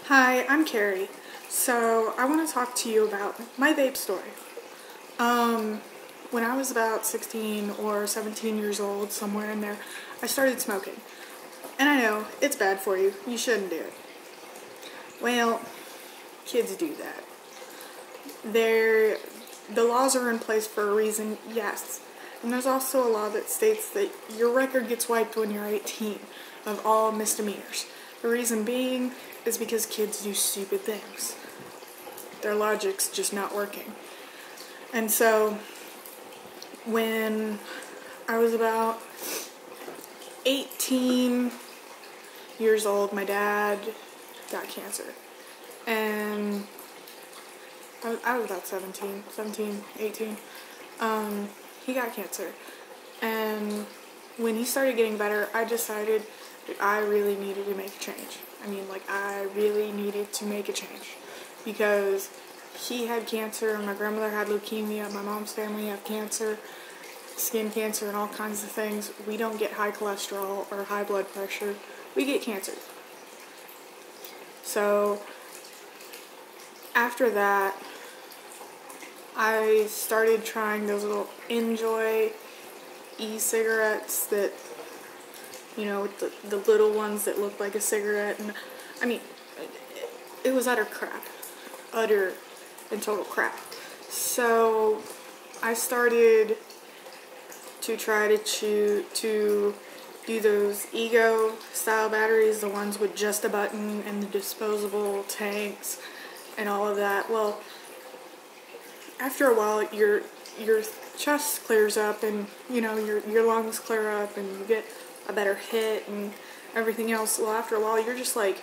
Hi, I'm Carrie. So I want to talk to you about my vape story. When I was about 16 or 17 years old, somewhere in there, I started smoking. And I know, it's bad for you. You shouldn't do it. Well, kids do that. The laws are in place for a reason, yes. And there's also a law that states that your record gets wiped when you're 18 of all misdemeanors. The reason being is because kids do stupid things. Their logic's just not working. And so, when I was about 18 years old, my dad got cancer. And I was about 17, 18. He got cancer. And when he started getting better, I decided that I really needed to make a change. I really needed to make a change. Because he had cancer, my grandmother had leukemia, my mom's family had cancer, skin cancer, and all kinds of things. We don't get high cholesterol or high blood pressure. We get cancer. So, after that, I started trying those little Enjoy e-cigarettes that, with the little ones that look like a cigarette. And it was utter crap. Utter and total crap. So I started to try to do those Ego style batteries, the ones with just a button and the disposable tanks and all of that. Well, after a while, your chest clears up, and your lungs clear up, and you get a better hit and everything else. Well, after a while, you're just like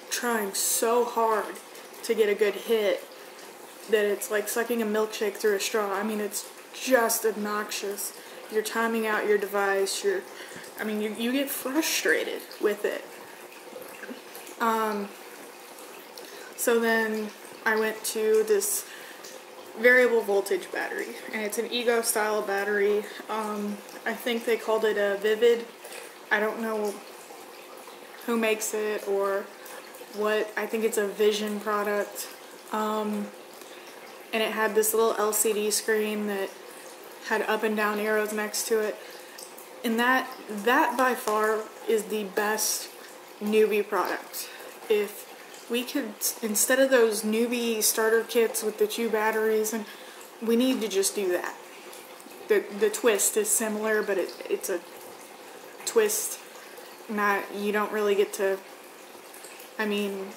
trying so hard to get a good hit that it's like sucking a milkshake through a straw. It's just obnoxious. You're timing out your device. You get frustrated with it. So then I went to this variable voltage battery, and it's an Ego style battery. I think they called it a Vivid. I don't know who makes it or what. I think it's a Vision product. And it had this little LCD screen that had up and down arrows next to it. And that by far is the best newbie product. If we could, instead of those newbie starter kits with the 2 batteries, and we need to just do that. The twist is similar, but it's a twist. You don't really get to,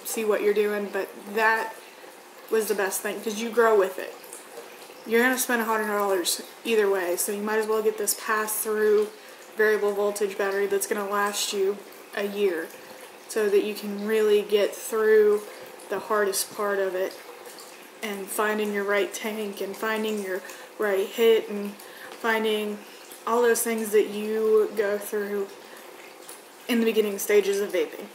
see what you're doing, but that was the best thing, because you grow with it. You're going to spend $100 either way, so you might as well get this pass-through variable voltage battery that's going to last you a year, so that you can really get through the hardest part of it, and finding your right tank, and finding your right hit, and finding all those things that you go through in the beginning stages of vaping.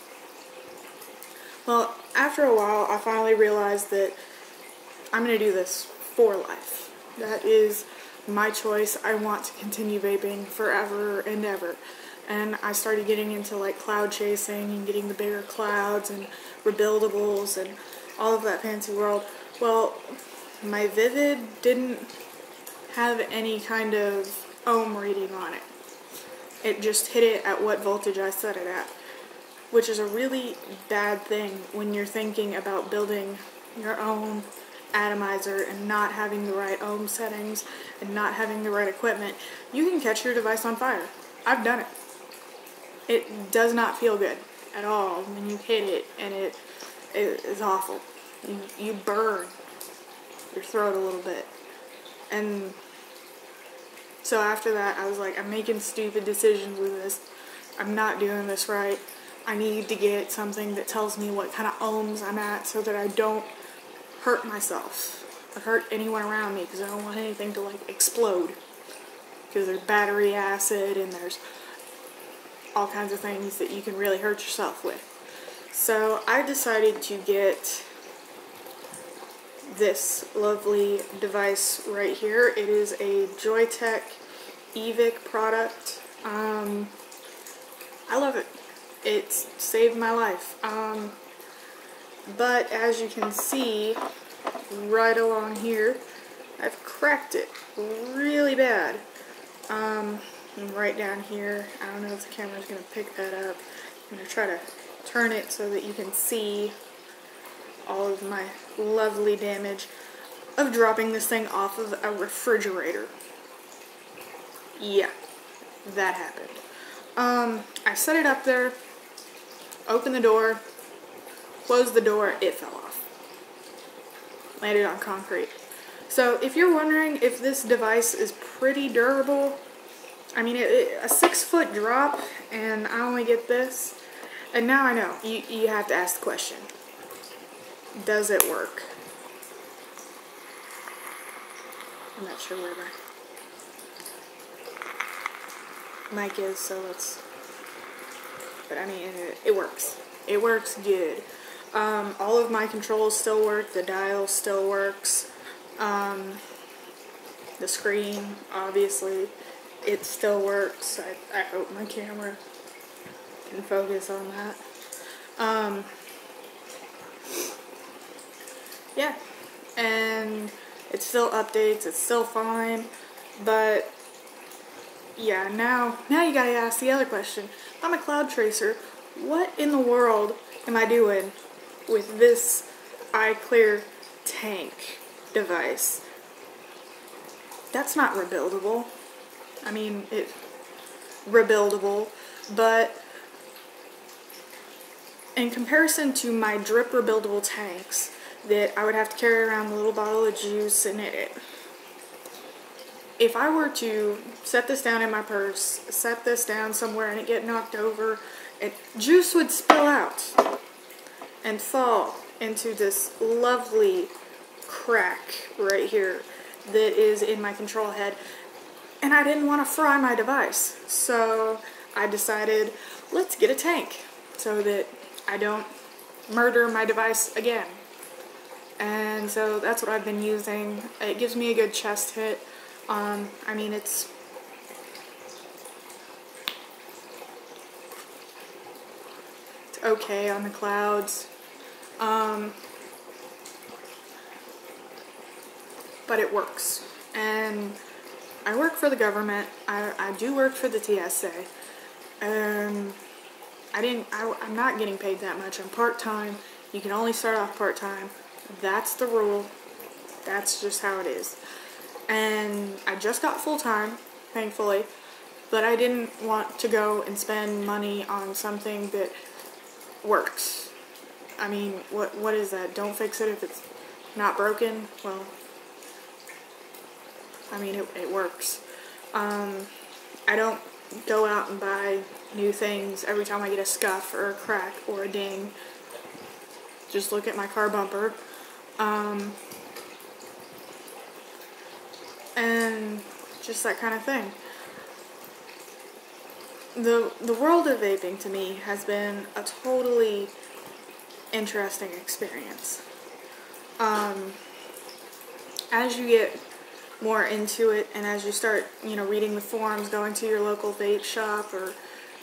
Well, after a while, I finally realized that I'm going to do this for life. That is my choice. I want to continue vaping forever and ever. And I started getting into cloud chasing and getting the bigger clouds and rebuildables and all of that fancy world. Well, my Vivid didn't have any kind of ohm reading on it. It just hit it at what voltage I set it at, which is a really bad thing when you're thinking about building your own atomizer and not having the right ohm settings and not having the right equipment. You can catch your device on fire. I've done it. It does not feel good at all when you hit it, and it is awful. You burn your throat a little bit. And so after that, I was like, I'm making stupid decisions with this. I'm not doing this right. I need to get something that tells me what kind of ohms I'm at so that I don't hurt myself or hurt anyone around me, because I don't want anything to explode, because there's battery acid and there's all kinds of things that you can really hurt yourself with. So I decided to get this lovely device right here. It is a Joytech Evic product. I love it. It's saved my life. But as you can see, right along here, I've cracked it really bad. And right down here, I don't know if the camera's going to pick that up. I'm going to try to turn it so that you can see all of my lovely damage of dropping this thing off of a refrigerator. Yeah, that happened. I set it up there, opened the door, closed the door, it fell off. Landed on concrete. So if you're wondering if this device is pretty durable, I mean, a 6-foot drop, and I only get this. And now I know, you have to ask the question, does it work? I'm not sure where my mic is, so let's, but I mean, it works. It works good. All of my controls still work, the dial still works, the screen, obviously, it still works. I hope my camera can focus on that. Yeah, and it still updates, it's still fine, but yeah, now you gotta ask the other question. If I'm a cloud tracer, what in the world am I doing with this iClear tank device? That's not rebuildable. I mean, rebuildable, but in comparison to my drip rebuildable tanks that I would have to carry around a little bottle of juice and if I were to set this down in my purse, set this down somewhere and it get knocked over, juice would spill out and fall into this lovely crack right here that is in my control head. And I didn't want to fry my device, so I decided, let's get a tank so that I don't murder my device again. And so that's what I've been using. It gives me a good chest hit. I mean, it's okay on the clouds, but it works. And I work for the government. I do work for the TSA. I'm not getting paid that much. I'm part-time. You can only start off part-time. That's the rule. That's just how it is. And I just got full-time, thankfully, but I didn't want to go and spend money on something that works. I mean, what is that? Don't fix it if it's not broken? Well, I mean, it works. I don't go out and buy new things every time I get a scuff or a crack or a ding. Just look at my car bumper. And just that kind of thing. The world of vaping to me has been a totally interesting experience. As you get more into it and as you start, reading the forums, going to your local vape shop or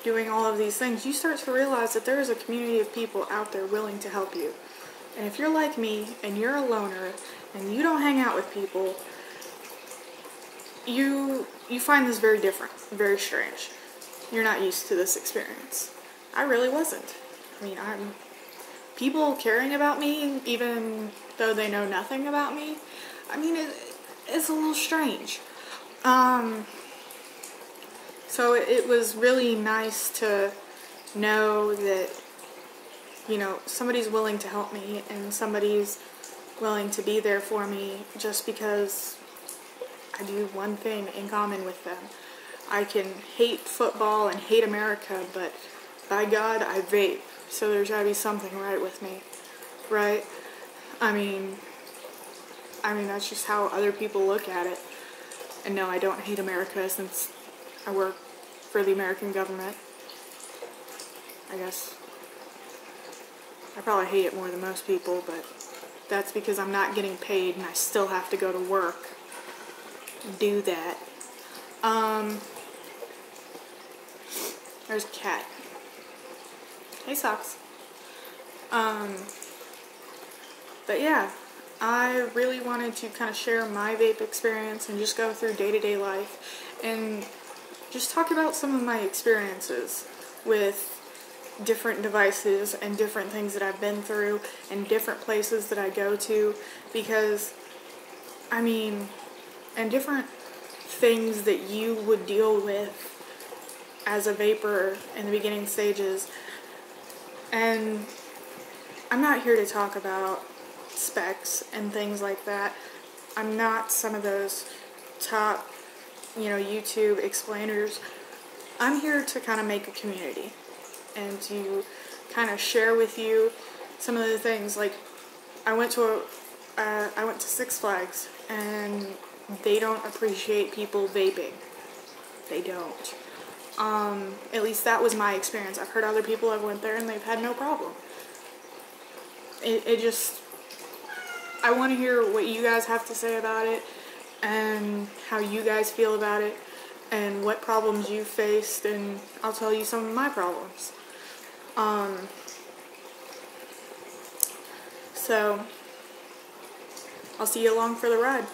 doing all of these things, you start to realize that there is a community of people out there willing to help you. And if you're like me and you're a loner and you don't hang out with people, you find this very different, very strange. You're not used to this experience. I really wasn't. I mean, people caring about me, even though they know nothing about me, I mean, it's a little strange. So it was really nice to know that, somebody's willing to help me and somebody's willing to be there for me just because I do one thing in common with them. I can hate football and hate America, but by God, I vape. So there's gotta be something right with me, right? I mean, that's just how other people look at it. And no, I don't hate America since I work for the American government. I guess I probably hate it more than most people, but that's because I'm not getting paid and I still have to go to work and do that. There's a cat. Hey, Socks. But yeah, I really wanted to kind of share my vape experience and just go through day-to-day life and just talk about some of my experiences with different devices and different things that I've been through and different places that I go to, because I mean, and different things that you would deal with as a vapor in the beginning stages. And I'm not here to talk about specs and things like that. I'm not some of those top, YouTube explainers. I'm here to kind of make a community and to kind of share with you some of the things. Like, I went to Six Flags, and they don't appreciate people vaping. They don't. At least that was my experience. I've heard other people have went there and they've had no problem. I want to hear what you guys have to say about it and how you guys feel about it and what problems you faced, and I'll tell you some of my problems. So I'll see you along for the ride.